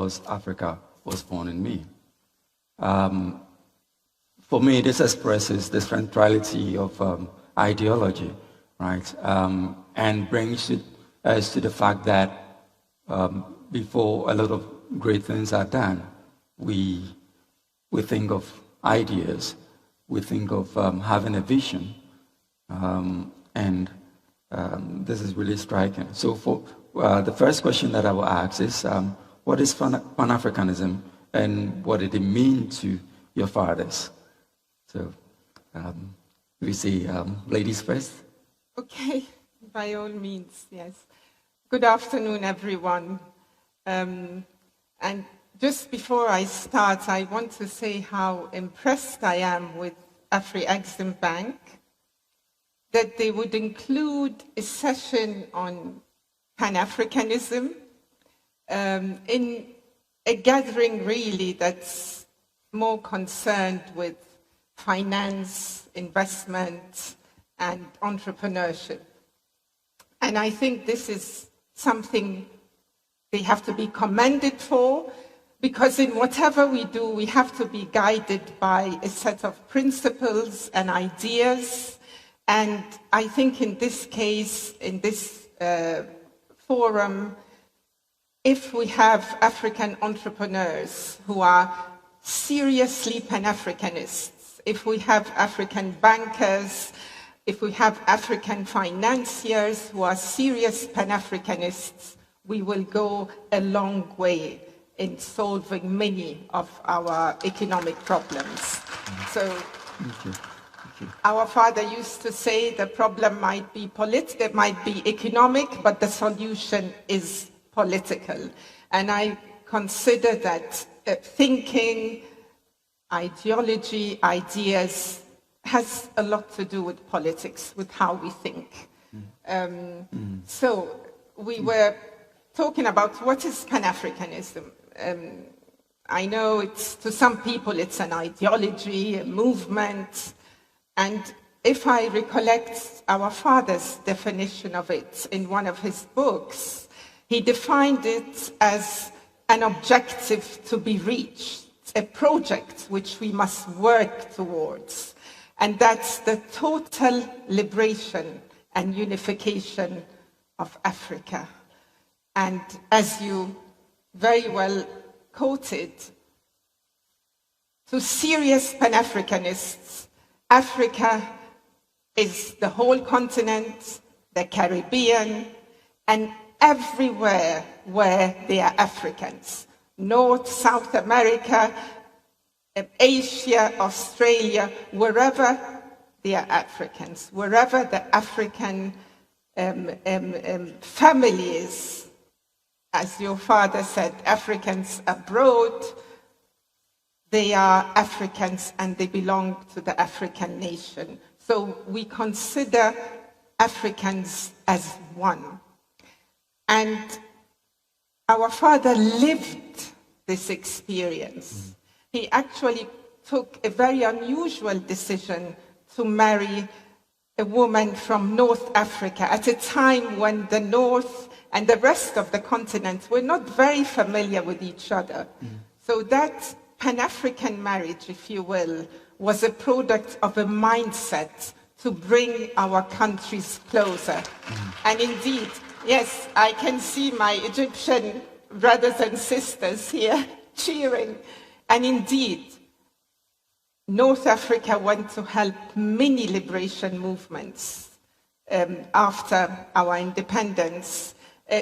because Africa was born in me. For me, this expresses the centrality of ideology, right? And brings us to the fact that before a lot of great things are done, we think of ideas, we think of having a vision, and this is really striking. So for the first question that I will ask is, what is Pan-Africanism and what did it mean to your fathers? So we see ladies first. Okay, by all means, yes. Good afternoon, everyone. And just before I start, I want to say how impressed I am with Afri-Exim Bank, that they would include a session on Pan-Africanism in a gathering really that's more concerned with finance, investment, and entrepreneurship. And I think this is something they have to be commended for, because in whatever we do, we have to be guided by a set of principles and ideas. And I think in this case, in this forum, if we have African entrepreneurs who are seriously Pan-Africanists, if we have African bankers, if we have African financiers who are serious Pan-Africanists, we will go a long way in solving many of our economic problems. So, our father used to say the problem might be political, it might be economic, but the solution is political. And I consider that thinking, ideology, ideas has a lot to do with politics, with how we think. So we were talking about what is Pan-Africanism. I know to some people it's an ideology, a movement, and if I recollect our father's definition of it in one of his books, he defined it as an objective to be reached, a project which we must work towards, and that's the total liberation and unification of Africa. And as you very well quoted, to serious Pan-Africanists, Africa is the whole continent, the Caribbean, and everywhere where there are Africans. North, South America, Asia, Australia, wherever there are Africans, wherever the African family is. As your father said, Africans abroad, they are Africans and they belong to the African nation. So we consider Africans as one. And our father lived this experience. He actually took a very unusual decision to marry a woman from North Africa at a time when the North and the rest of the continent were not very familiar with each other. So that Pan-African marriage, if you will, was a product of a mindset to bring our countries closer. And indeed, yes, I can see my Egyptian brothers and sisters here cheering. And indeed, North Africa went to help many liberation movements after our independence,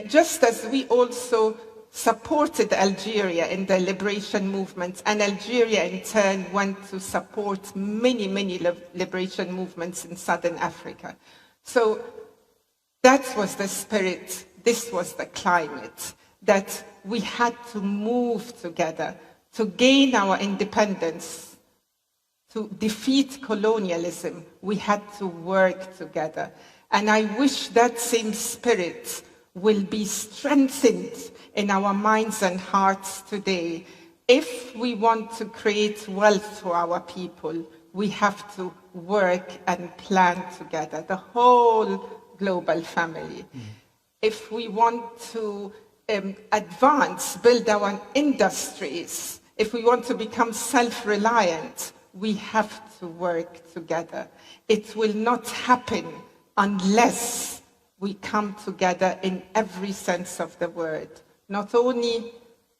just as we also supported Algeria in the liberation movements, and Algeria in turn went to support many, many liberation movements in Southern Africa. So that was the spirit, this was the climate, that we had to move together to gain our independence. To defeat colonialism, we had to work together. And I wish that same spirit will be strengthened in our minds and hearts today. If we want to create wealth for our people, we have to work and plan together, the whole global family. If we want to advance, build our industries, if we want to become self-reliant, we have to work together. It will not happen unless we come together in every sense of the word, not only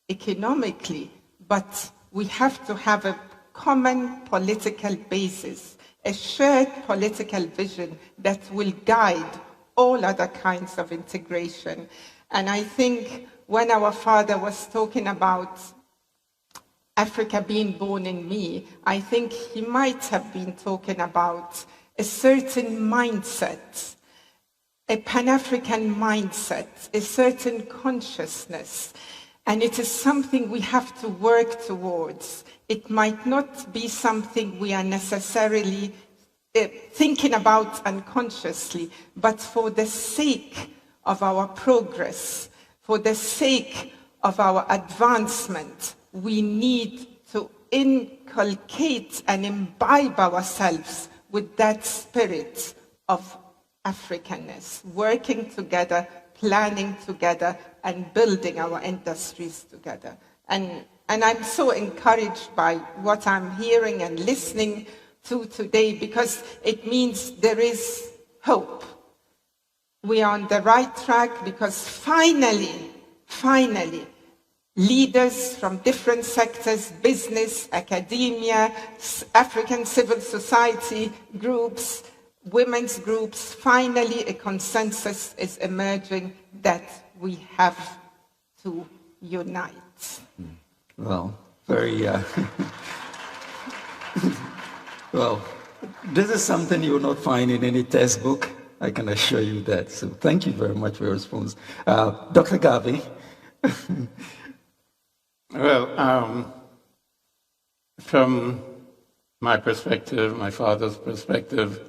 economically, but we have to have a common political basis, a shared political vision that will guide all other kinds of integration. And I think when our father was talking about Africa being born in me, I think he might have been talking about a certain mindset, a Pan-African mindset, a certain consciousness. And it is something we have to work towards. It might not be something we are necessarily thinking about unconsciously, but for the sake of our progress, for the sake of our advancement, we need to inculcate and imbibe ourselves with that spirit of Africanness, working together, planning together, and building our industries together. And I'm so encouraged by what I'm hearing and listening to today, because it means there is hope. We are on the right track because finally, leaders from different sectors, business, academia, African civil society groups, women's groups, finally a consensus is emerging that we have to unite. Well, very, well, this is something you will not find in any textbook. I can assure you that. So thank you very much for your response. Dr. Gavey. Well, from my perspective, my father's perspective,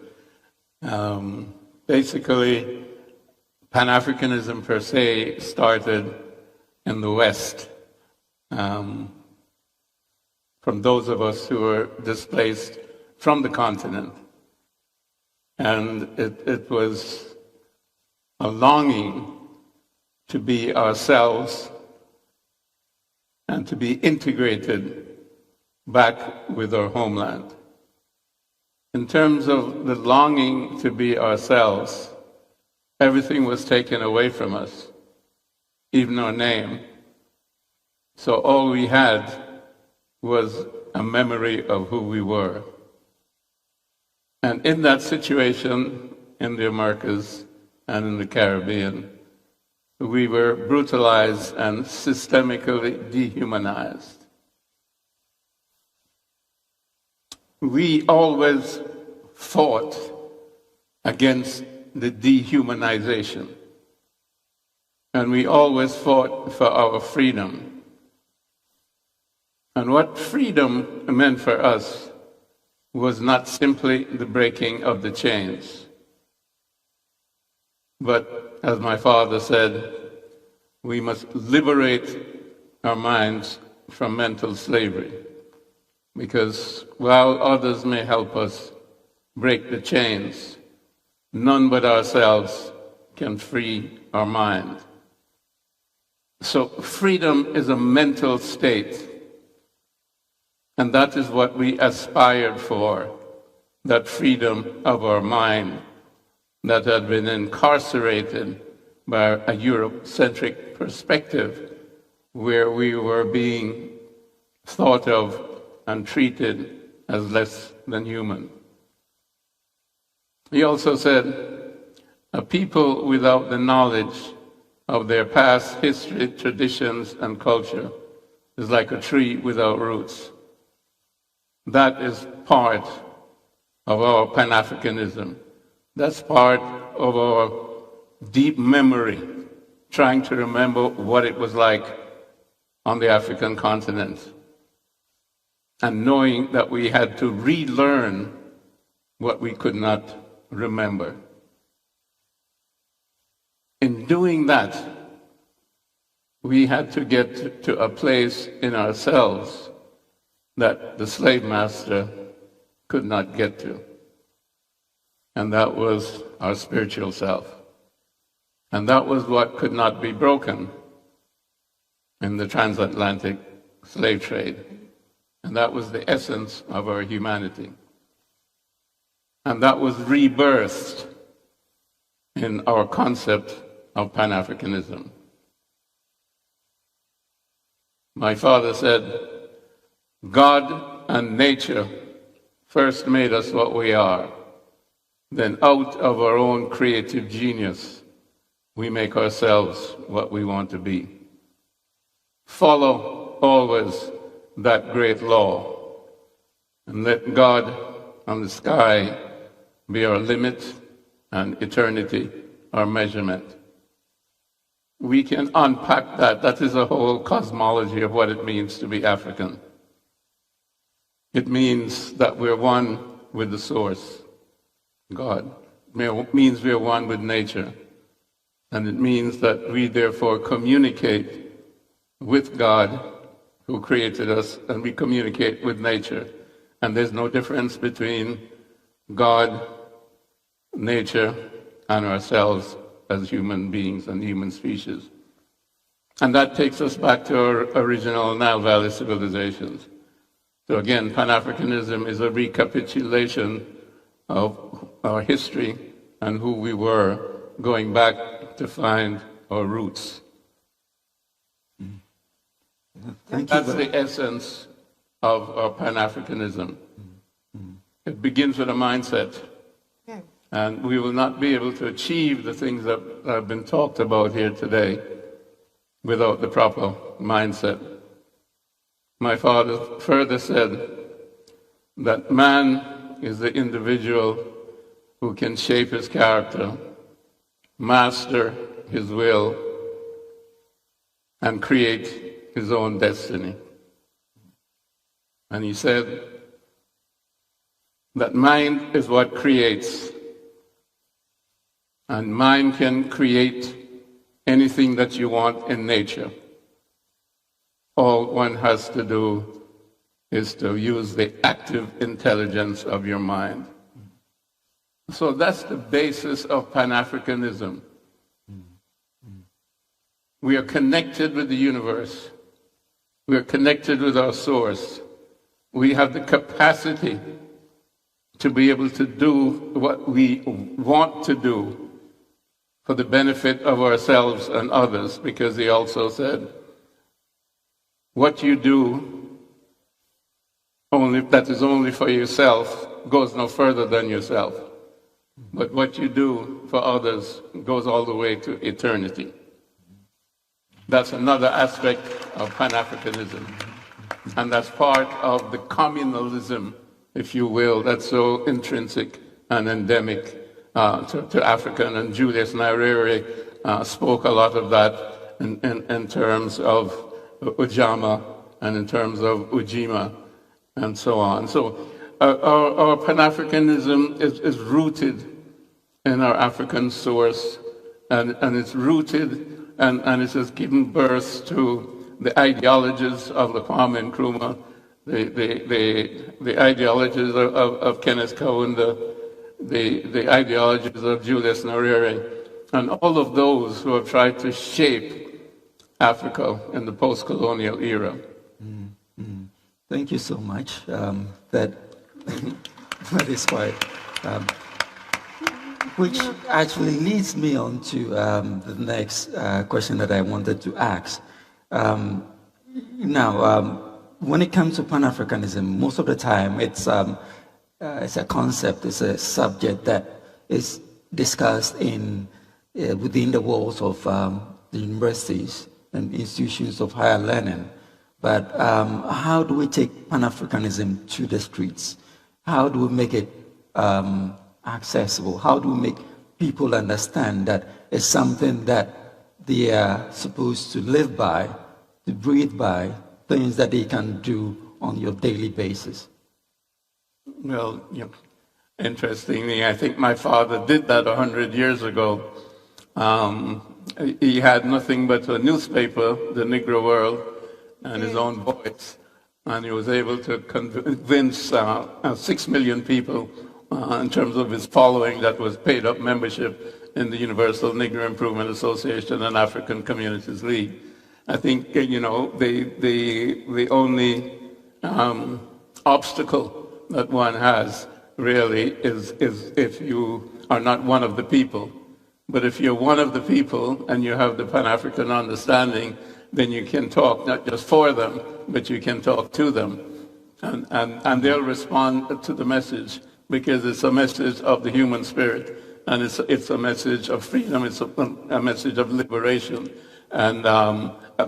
basically, Pan-Africanism per se started in the West, from those of us who were displaced from the continent. And it was a longing to be ourselves and to be integrated back with our homeland. In terms of the longing to be ourselves, everything was taken away from us, even our name. So all we had was a memory of who we were. And in that situation, in the Americas and in the Caribbean, we were brutalized and systemically dehumanized. We always fought against the dehumanization, and we always fought for our freedom. And what freedom meant for us was not simply the breaking of the chains, but, as my father said, we must liberate our minds from mental slavery, because while others may help us break the chains, none but ourselves can free our mind. So freedom is a mental state, and that is what we aspired for, that freedom of our mind that had been incarcerated by a Eurocentric perspective, where we were being thought of and treated as less than human. He also said, a people without the knowledge of their past history, traditions, and culture is like a tree without roots. That is part of our Pan-Africanism. That's part of our deep memory, trying to remember what it was like on the African continent, and knowing that we had to relearn what we could not remember. In doing that, we had to get to a place in ourselves that the slave master could not get to. And that was our spiritual self. And that was what could not be broken, in the transatlantic slave trade. And that was the essence of our humanity. And that was rebirthed in our concept of Pan-Africanism. My father said, God and nature first made us what we are. Then out of our own creative genius, we make ourselves what we want to be. Follow always that great law, and let God and the sky be our limit and eternity our measurement. We can unpack that. That is a whole cosmology of what it means to be African. It means that we're one with the source, God. It means we're one with nature. And it means that we therefore communicate with God who created us, and we communicate with nature. And there's no difference between God, nature, and ourselves as human beings and human species. And that takes us back to our original Nile Valley civilizations. So again, Pan-Africanism is a recapitulation of our history and who we were, going back to find our roots. Thank you. That's the essence of our Pan-Africanism. It begins with a mindset. Yeah. And we will not be able to achieve the things that have been talked about here today without the proper mindset. My father further said that man is the individual who can shape his character, master his will, and create his own destiny. And he said that mind is what creates, and mind can create anything that you want in nature. All one has to do is to use the active intelligence of your mind. So that's the basis of Pan-Africanism. We are connected with the universe. We are connected with our source. We have the capacity to be able to do what we want to do for the benefit of ourselves and others, because he also said, what you do that is only for yourself goes no further than yourself. But what you do for others goes all the way to eternity. That's another aspect of Pan-Africanism. And that's part of the communalism, if you will, that's so intrinsic and endemic to Africa. And Julius Nyerere spoke a lot of that in terms of Ujamaa and in terms of Ujima and so on. So our Pan-Africanism is rooted in our African source, and it's rooted and it has given birth to the ideologies of the Kwame Nkrumah, the ideologies of Kenneth Cowan, the ideologies of Julius Nyerere, and all of those who have tried to shape Africa in the post-colonial era. Thank you so much. That is quite... which actually leads me on to the next question that I wanted to ask. When it comes to Pan-Africanism, most of the time it's a concept, it's a subject that is discussed within the walls of the universities and institutions of higher learning. But how do we take Pan-Africanism to the streets? How do we make it accessible? How do we make people understand that it's something that they are supposed to live by, to breathe by, things that they can do on your daily basis? Well, interestingly, I think my father did that 100 years ago. He had nothing but a newspaper, the Negro World, and his own voice. And he was able to convince 6 million people in terms of his following that was paid up membership in the Universal Negro Improvement Association and African Communities League. I think, the only obstacle that one has really is if you are not one of the people. But if you're one of the people and you have the Pan-African understanding, then you can talk not just for them, but you can talk to them. And they'll respond to the message, because it's a message of the human spirit, and it's a message of freedom, it's a message of liberation. And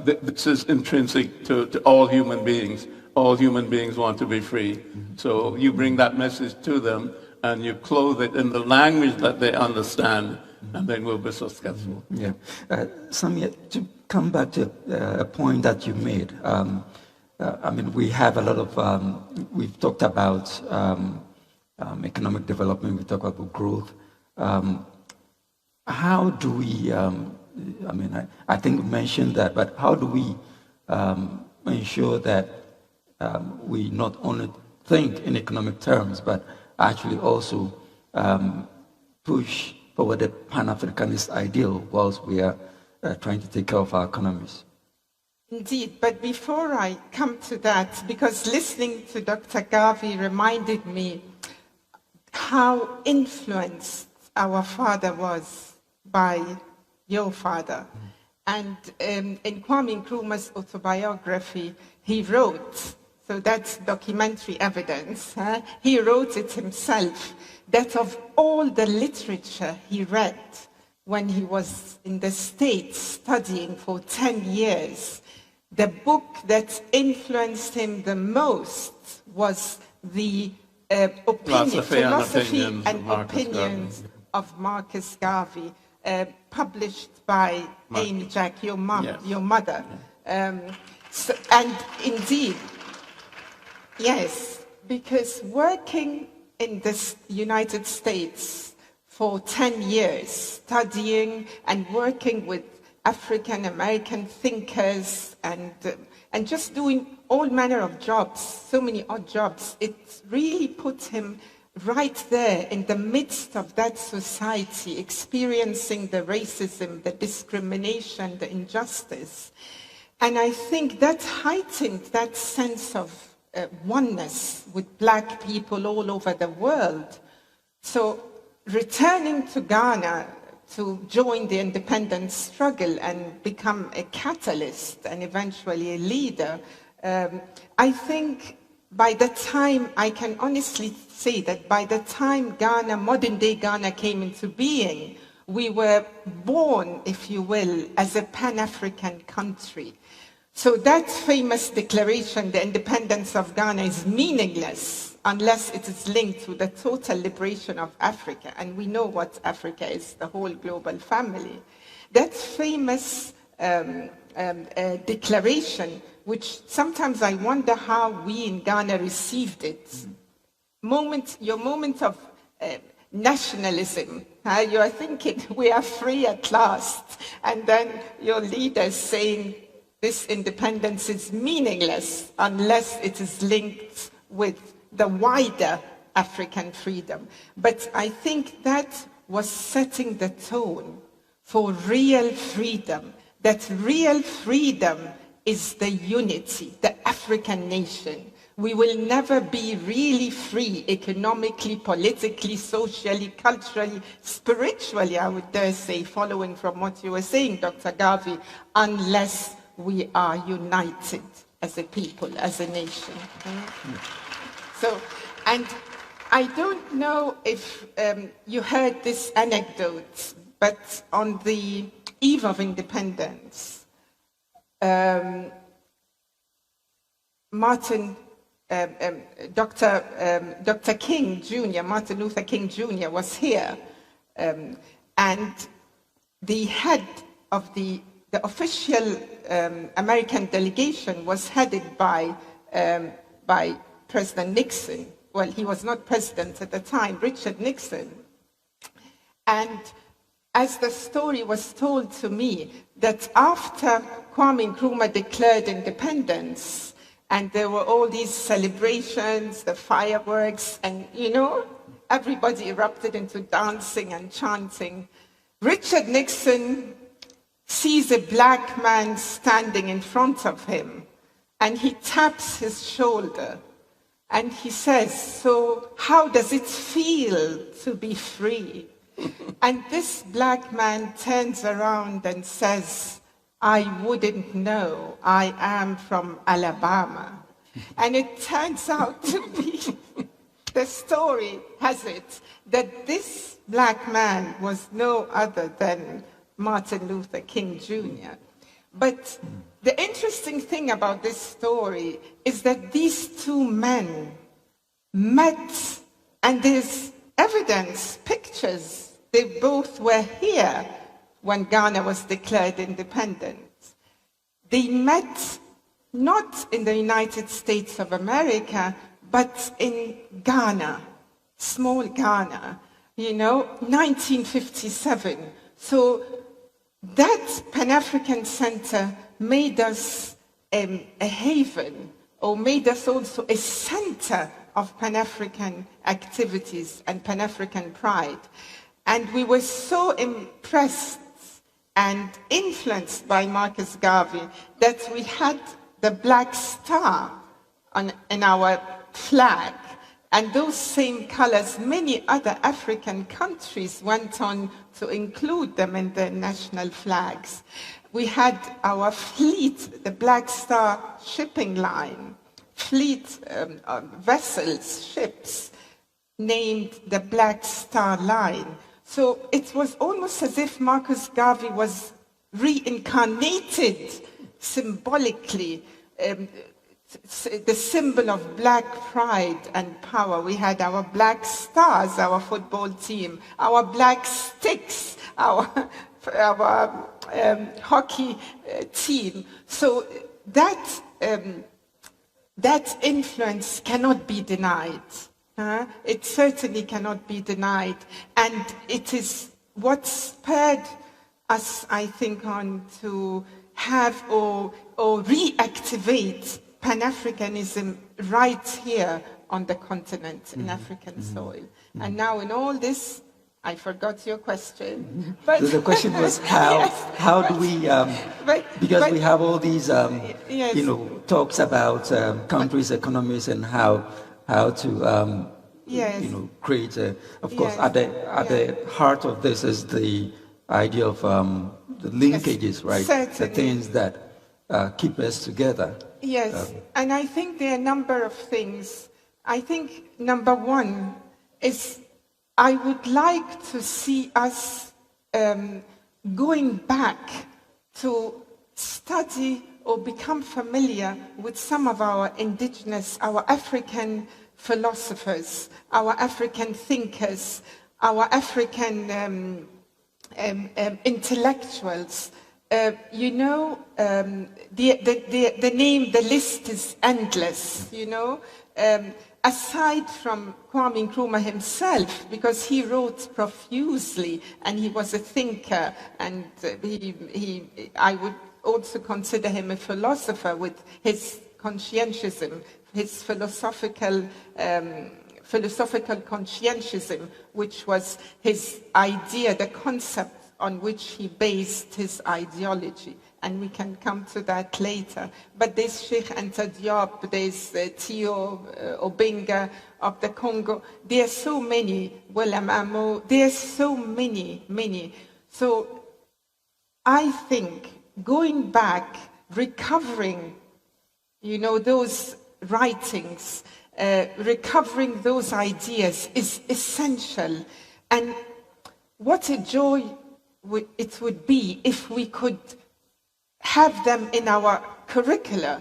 this is intrinsic to all human beings. All human beings want to be free. So you bring that message to them, and you clothe it in the language that they understand, and then we'll be successful. Yeah. Samia, to come back to a point that you made, we have a lot of, we've talked about economic development, we talk about growth. How do we, I think you mentioned that, but how do we ensure that we not only think in economic terms, but actually also push forward the Pan-Africanist ideal whilst we are trying to take care of our economies? Indeed, but before I come to that, because listening to Dr. Gavey reminded me how influenced our father was by your father. And in Kwame Nkrumah's autobiography, he wrote, so that's documentary evidence, he wrote it himself, that of all the literature he read when he was in the States studying for 10 years, the book that influenced him the most was the philosophy and opinions of Marcus Garvey, published by Amy Jack, your mother. And indeed, yes, because working in the United States for 10 years, studying and working with African American thinkers and just doing all manner of jobs, so many odd jobs, it really put him right there in the midst of that society, experiencing the racism, the discrimination, the injustice. And I think that heightened that sense of oneness with black people all over the world. So returning to Ghana to join the independence struggle and become a catalyst and eventually a leader, I think by the time, I can honestly say that by the time Ghana, modern-day Ghana came into being, we were born, if you will, as a Pan-African country. So that famous declaration, the independence of Ghana, is meaningless unless it is linked to the total liberation of Africa. And we know what Africa is, the whole global family. That famous declaration, which sometimes I wonder how we in Ghana received it. Your moment of nationalism, you are thinking we are free at last, and then your leaders saying this independence is meaningless unless it is linked with the wider African freedom. But I think that was setting the tone for real freedom, that real freedom is the unity, the African nation. We will never be really free economically, politically, socially, culturally, spiritually, I would dare say, following from what you were saying, Dr. Gavey, unless we are united as a people, as a nation. So, and I don't know if you heard this anecdote, but on the eve of independence, Dr. King Jr., Martin Luther King Jr. was here, and the head of the official American delegation was headed by President Nixon. Well, he was not president at the time, Richard Nixon. And as the story was told to me, that after Kwame Nkrumah declared independence, and there were all these celebrations, the fireworks, and, everybody erupted into dancing and chanting. Richard Nixon sees a black man standing in front of him, and he taps his shoulder, and he says, "So how does it feel to be free?" And this black man turns around and says, "I wouldn't know. I am from Alabama." And it turns out to be, the story has it, that this black man was no other than Martin Luther King Jr. But the interesting thing about this story is that these two men met, and there's evidence, pictures. They both were here when Ghana was declared independent. They met not in the United States of America, but in Ghana, small Ghana, 1957. So that Pan-African Center made us a haven, or made us also a center of Pan-African activities and Pan-African pride. And we were so impressed and influenced by Marcus Garvey that we had the black star in our flag. And those same colors, many other African countries went on to include them in their national flags. We had our fleet, the Black Star shipping line, fleet vessels, ships, named the Black Star Line. So it was almost as if Marcus Garvey was reincarnated symbolically, the symbol of black pride and power. We had our black stars, our football team, our black sticks, our hockey team. So that influence cannot be denied. It certainly cannot be denied. And it is what spurred us, I think, on to have or reactivate Pan-Africanism right here on the continent, in African soil. And now in all this, I forgot your question. But so the question was how do we, because we have all these, talks about countries' economies and how to, create of course, at the heart of this is the idea of the linkages, right? Certainly. The things that keep us together. Yes, and I think there are a number of things. I think number one is I would like to see us going back to study or become familiar with some of our indigenous, our African philosophers, our African thinkers, our African intellectuals. The list is endless, aside from Kwame Nkrumah himself, because he wrote profusely and he was a thinker, and I would also consider him a philosopher with his conscientism, his philosophical conscientism, which was his idea, the concept on which he based his ideology. And we can come to that later. But there's Sheikh Anta Diop, there's Theo Obinga of the Congo. There are so many, Willem Amo, there are so many. So I think going back, recovering, those writings, recovering those ideas is essential. And what a joy it would be if we could have them in our curricula,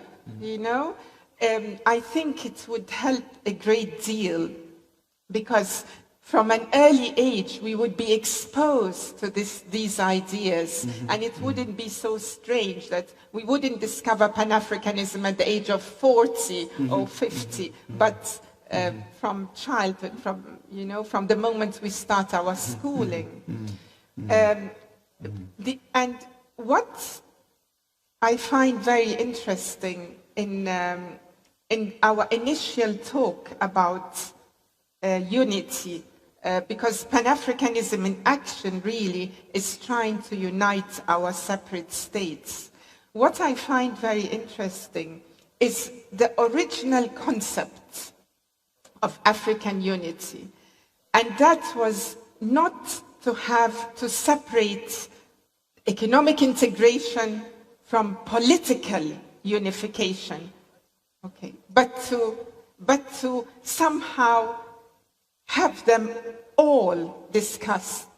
I think it would help a great deal, because from an early age we would be exposed to these ideas, and it wouldn't be so strange that we wouldn't discover Pan-Africanism at the age of 40 or 50, but from childhood, from the moment we start our schooling. And what I find very interesting in our initial talk about unity, because Pan-Africanism in action really is trying to unite our separate states. What I find very interesting is the original concept of African unity, and that was not to separate economic integration from political unification, okay, but to somehow have them all discussed.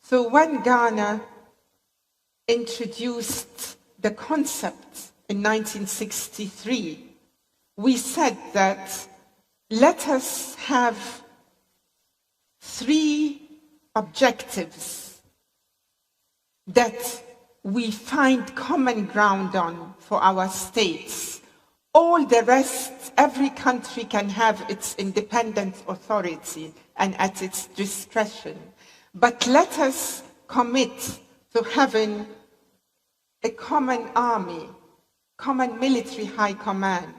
So when Ghana introduced the concept in 1963, we said that let us have 3 objectives that we find common ground on for our states. All the rest, every country can have its independent authority and at its discretion. But let us commit to having a common army, common military high command.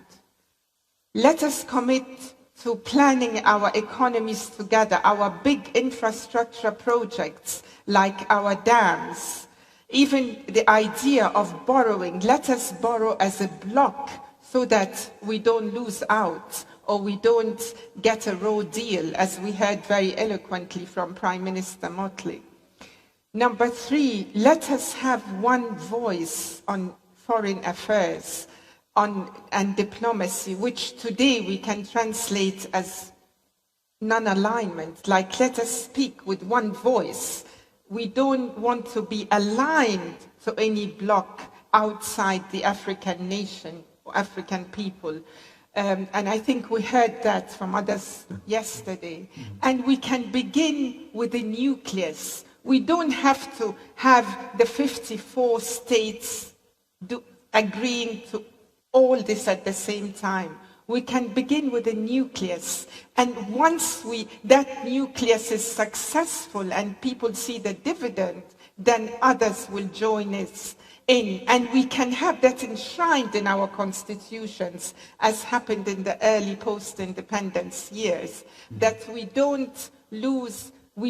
Let us commit to planning our economies together, our big infrastructure projects like our dams, even the idea of borrowing. Let us borrow as a bloc so that we don't lose out or we don't get a raw deal, as we heard very eloquently from Prime Minister Motley. Number 3, let us have one voice on foreign affairs and diplomacy, which today we can translate as non-alignment, like let us speak with one voice. We don't want to be aligned to any bloc outside the African nation or African people. And I think we heard that from others yesterday. And we can begin with the nucleus. We don't have to have the 54 states agreeing to all this at the same time. We can begin with a nucleus. And once that nucleus is successful and people see the dividend, then others will join us in. And we can have that enshrined in our constitutions, as happened in the early post-independence years, that we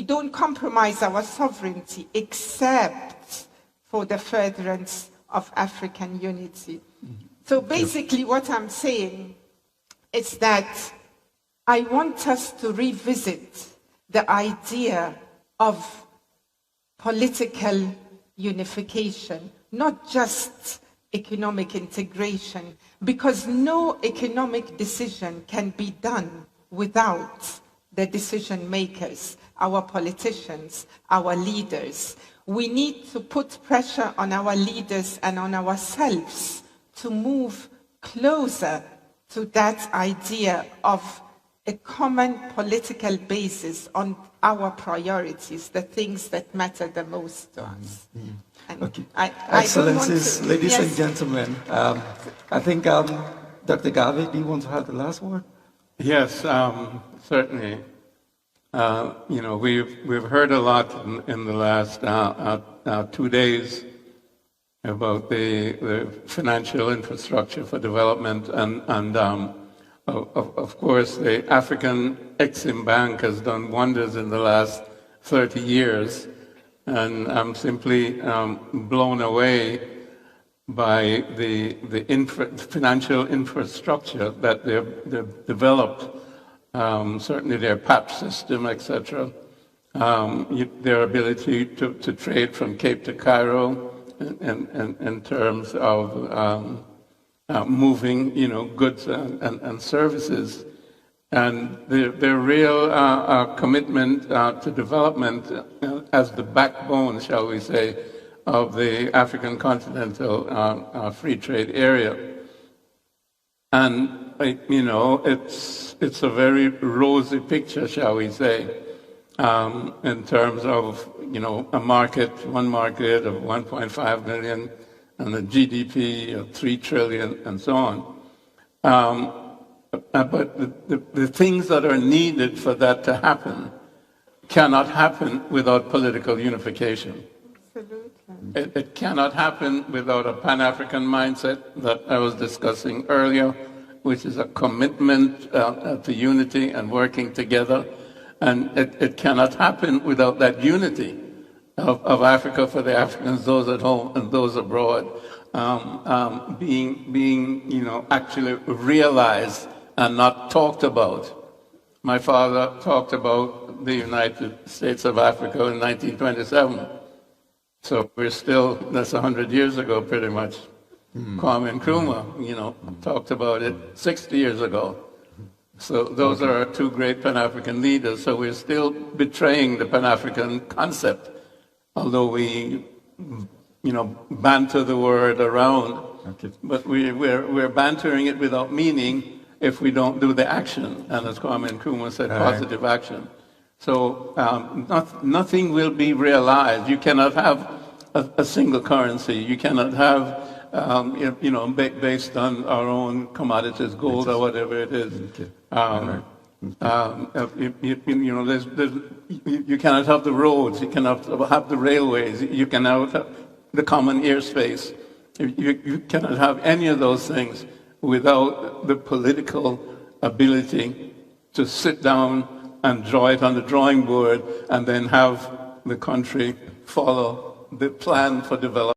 don't compromise our sovereignty except for the furtherance of African unity. So basically what I'm saying is that I want us to revisit the idea of political unification, not just economic integration, because no economic decision can be done without the decision makers, our politicians, our leaders. We need to put pressure on our leaders and on ourselves to move closer to that idea of a common political basis on our priorities, the things that matter the most to us. Okay. Excellencies, ladies and gentlemen, I think Dr. Gavey, do you want to have the last word? Yes, certainly. We've heard a lot in the last 2 days about the financial infrastructure for development, and of course the African Exim Bank has done wonders in the last 30 years, and I'm simply blown away by the financial infrastructure that they've developed, certainly their PAP system, etc., their ability to trade from Cape to Cairo, in terms of moving, goods and services, and their real commitment to development as the backbone, shall we say, of the African continental free trade area. And it's a very rosy picture, shall we say, in terms of one market of 1.5 million and a GDP of 3 trillion and so on. But the things that are needed for that to happen cannot happen without political unification. Absolutely. It cannot happen without a Pan-African mindset that I was discussing earlier, which is a commitment to unity and working together. And it cannot happen without that unity of Africa for the Africans, those at home and those abroad, being actually realized and not talked about. My father talked about the United States of Africa in 1927. So we're still, that's 100 years ago pretty much. Kwame Nkrumah, talked about it 60 years ago. So those are our two great Pan-African leaders. So we're still betraying the Pan-African concept, although we, banter the word around. Okay. But we're bantering it without meaning if we don't do the action. And as Kwame Nkrumah said, positive action. So nothing will be realized. You cannot have a single currency. You cannot have, based on our own commodities, gold or whatever it is. Okay. You cannot have the roads. You cannot have the railways. You cannot have the common airspace. You cannot have any of those things without the political ability to sit down and draw it on the drawing board and then have the country follow the plan for development.